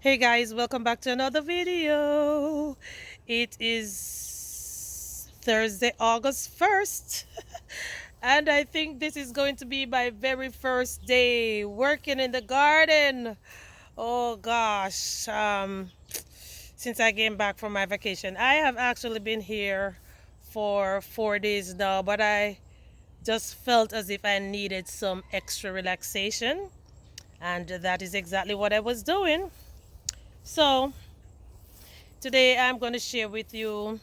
Hey guys, welcome back to another video. It is Thursday, August 1st, and I think this is going to be my very first day working in the garden. Oh gosh, since I came back from my vacation, I have actually been here for 4 days now, but I just felt as if I needed some extra relaxation, and that is exactly what I was doing. So, today I'm going to share with you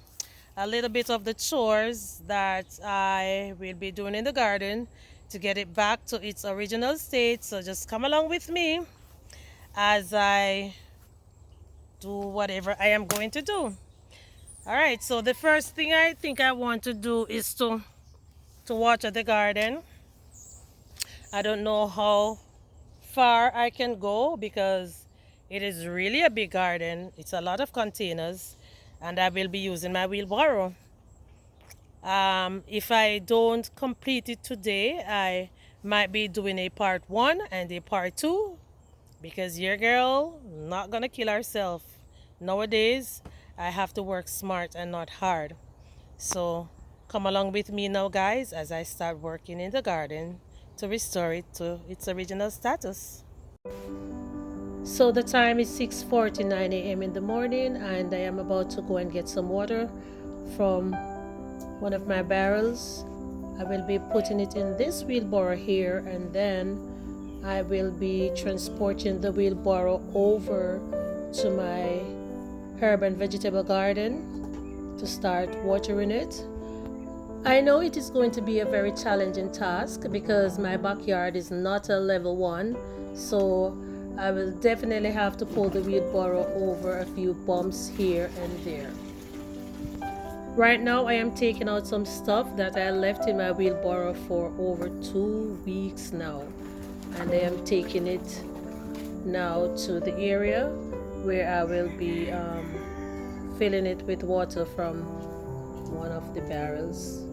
a little bit of the chores that I will be doing in the garden to get it back to its original state. So just come along with me as I do whatever I am going to do. All right, so the first thing I think I want to do is to water the garden. I don't know how far I can go because it is really a big garden. It's a lot of containers and I will be using my wheelbarrow. If I don't complete it today, I might be doing a part one and a part two because your girl not gonna kill herself. Nowadays, I have to work smart and not hard. So come along with me now, guys, as I start working in the garden to restore it to its original status. So the time is 6:49 a.m. in the morning, and I am about to go and get some water from one of my barrels. I will be putting it in this wheelbarrow here, and then I will be transporting the wheelbarrow over to my herb and vegetable garden to start watering it. I know it is going to be a very challenging task because my backyard is not a level one, so I will definitely have to pull the wheelbarrow over a few bumps here and there. Right now I am taking out some stuff that I left in my wheelbarrow for over 2 weeks now, and I am taking it now to the area where I will be filling it with water from one of the barrels.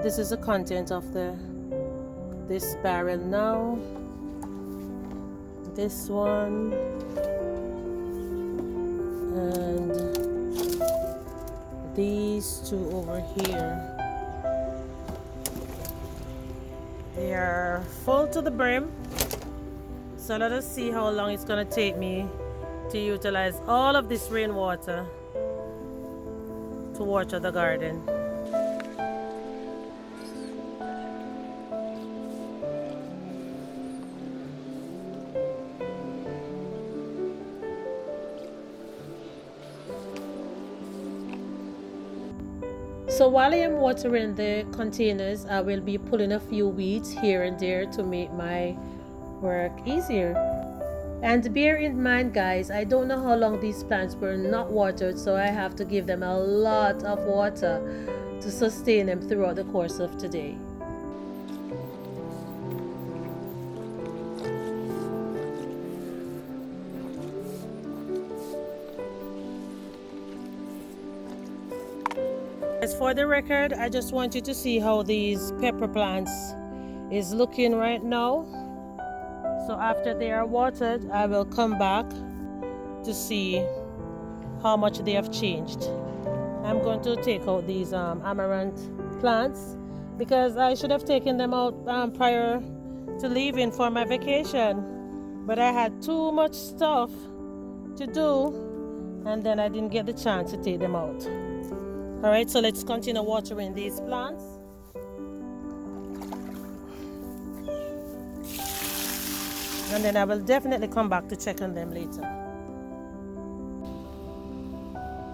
This is the content of this barrel now. This one and these two over here. They are full to the brim. So let us see how long it's gonna take me to utilize all of this rainwater to water the garden. So while I am watering the containers, I will be pulling a few weeds here and there to make my work easier. And bear in mind, guys, I don't know how long these plants were not watered, so I have to give them a lot of water to sustain them throughout the course of today. As for the record, I just want you to see how these pepper plants is looking right now. So after they are watered, I will come back to see how much they have changed. I'm going to take out these amaranth plants because I should have taken them out prior to leaving for my vacation, but I had too much stuff to do and then I didn't get the chance to take them out. All right, so let's continue watering these plants. And then I will definitely come back to check on them later.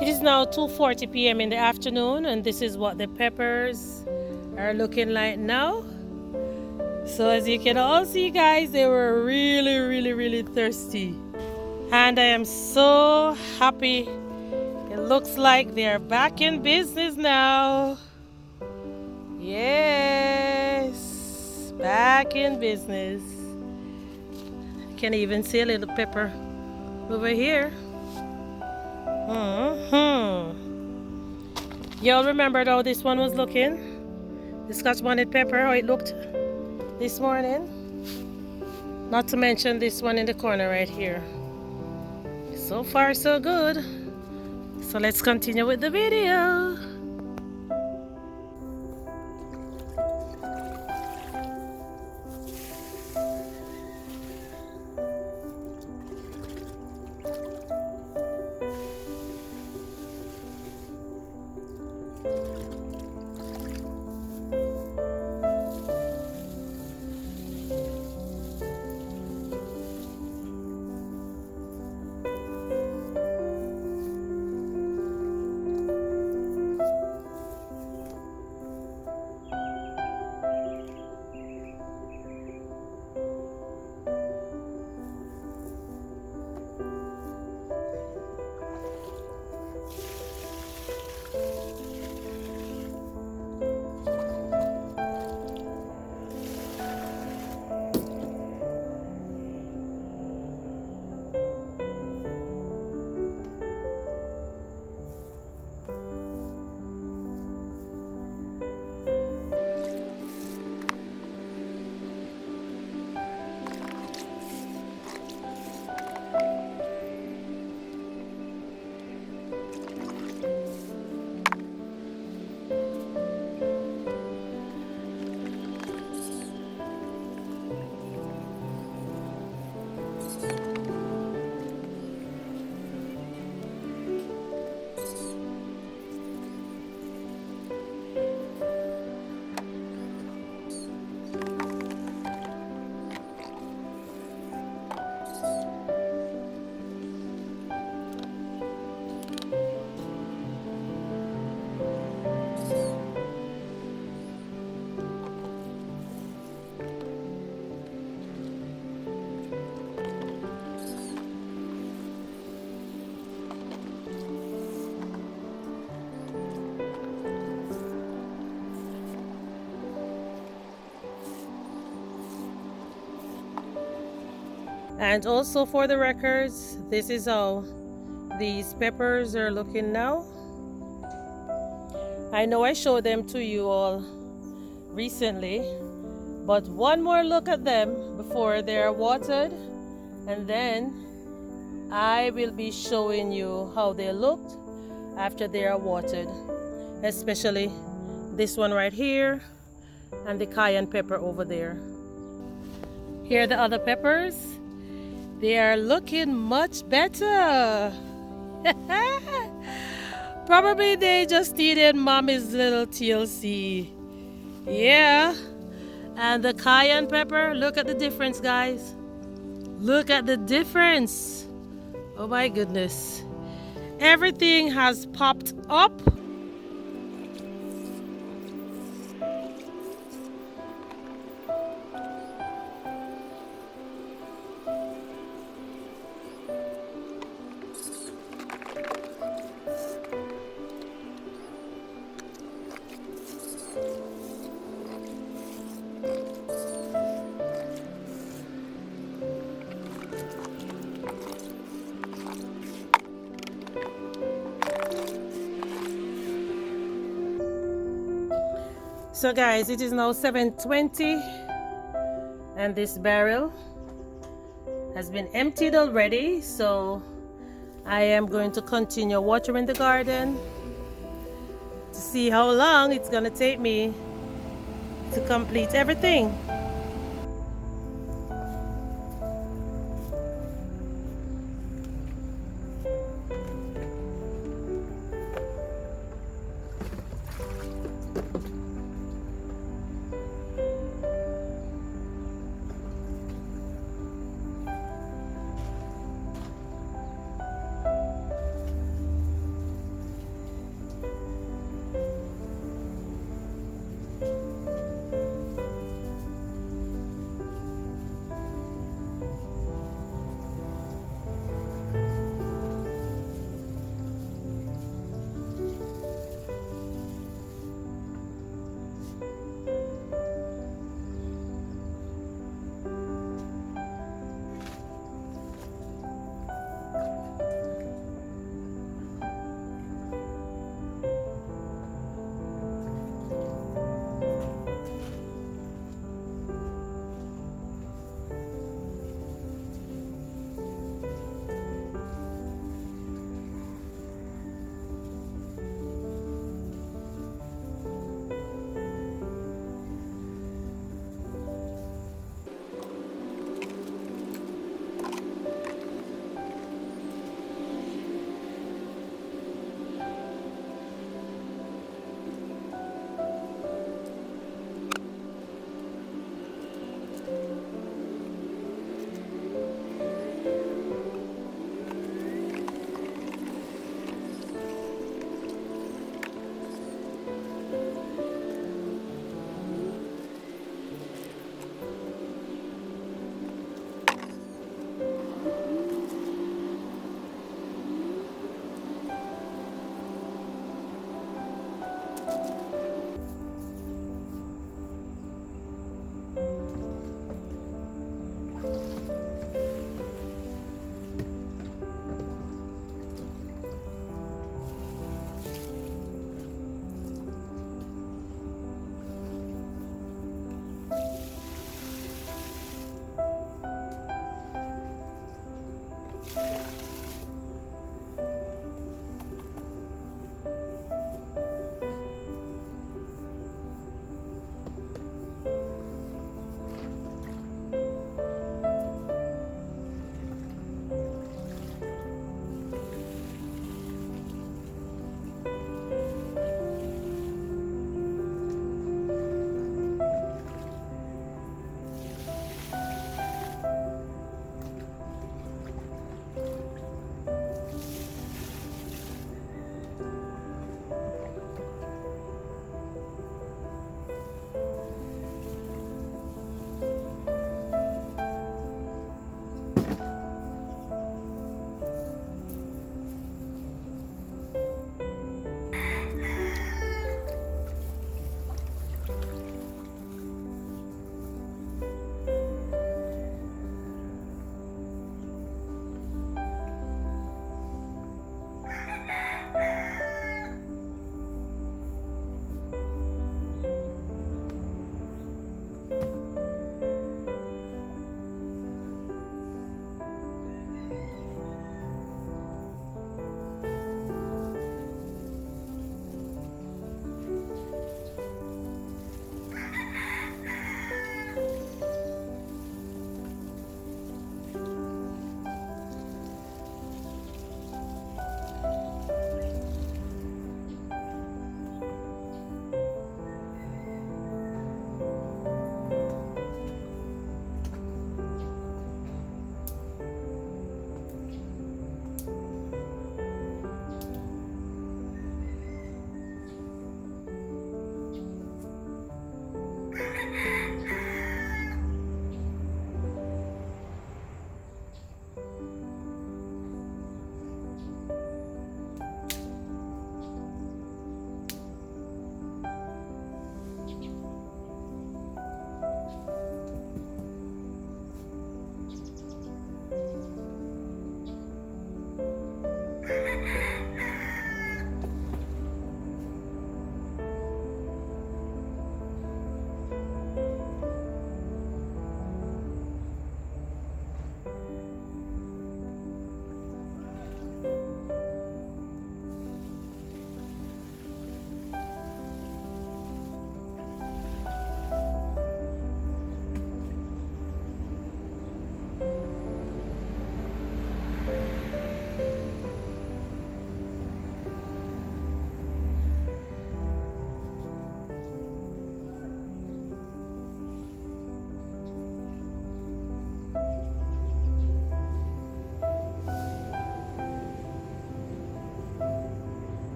It is now 2:40 p.m. in the afternoon, and this is what the peppers are looking like now. So as you can all see, guys, they were really thirsty. And I am so happy. It looks like they're back in business now. Yeah. back in business. Can even see a little pepper over here. Y'all remembered how this one was looking? The Scotch bonnet pepper, how it looked this morning? Not to mention this one in the corner right here. So far, so good. So let's continue with the video. And also for the records, this is how these peppers are looking now. I know I showed them to you all recently, but one more look at them before they are watered, and then I will be showing you how they looked after they are watered, especially this one right here and the cayenne pepper over there. Here are the other peppers. They are looking much better. Probably they just needed mommy's little TLC. Yeah. And the cayenne pepper, look at the difference, guys. Look at the difference. Oh my goodness. Everything has popped up. So guys, it is now 7:20 and this barrel has been emptied already. So I am going to continue watering the garden to see how long it's gonna take me to complete everything.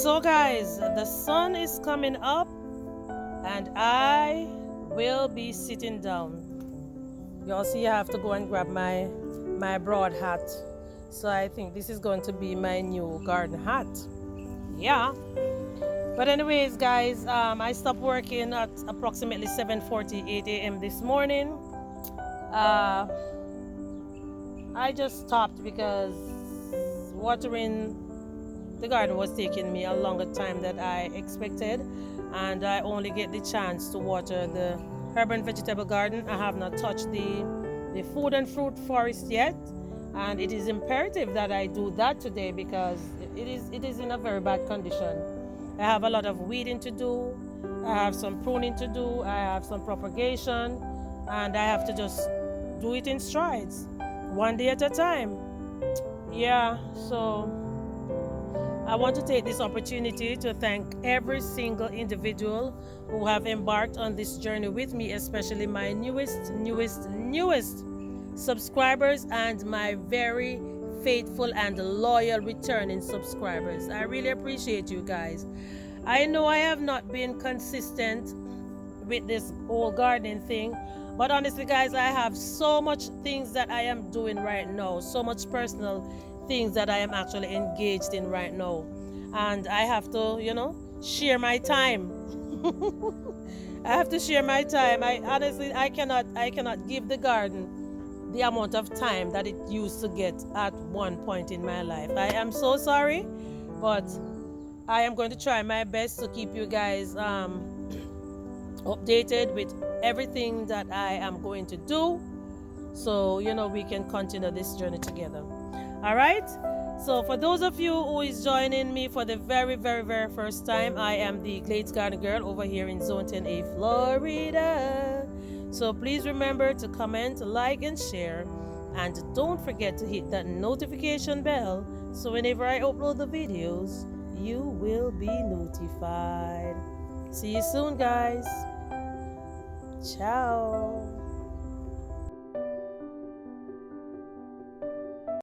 So guys, the sun is coming up and I will be sitting down. Y'all see, I have to go and grab my broad hat. So I think this is going to be my new garden hat. Yeah. But anyways, guys, I stopped working at approximately 7:48 a.m. this morning. I just stopped because watering the garden was taking me a longer time than I expected, and I only get the chance to water the herb and vegetable garden. I have not touched the food and fruit forest yet, and it is imperative that I do that today because it is in a very bad condition. I have a lot of weeding to do, I have some pruning to do, I have some propagation, and I have to just do it in strides, one day at a time. Yeah, so I want to take this opportunity to thank every single individual who have embarked on this journey with me, especially my newest subscribers and my very faithful and loyal returning subscribers. I really appreciate you guys. I know I have not been consistent with this whole gardening thing, but honestly guys, I have so much things that I am doing right now, so much personal things that I am actually engaged in right now, and I have to, share my time. I have to share my time. I honestly, I cannot give the garden the amount of time that it used to get at one point in my life. I am so sorry, but I am going to try my best to keep you guys updated with everything that I am going to do, so we can continue this journey together. All right, so for those of you who is joining me for the very first time, I am the Glades Garden Girl over here in Zone 10A, Florida. So please remember to comment, like, and share, and don't forget to hit that notification bell so whenever I upload the videos you will be notified. See you soon guys. Ciao.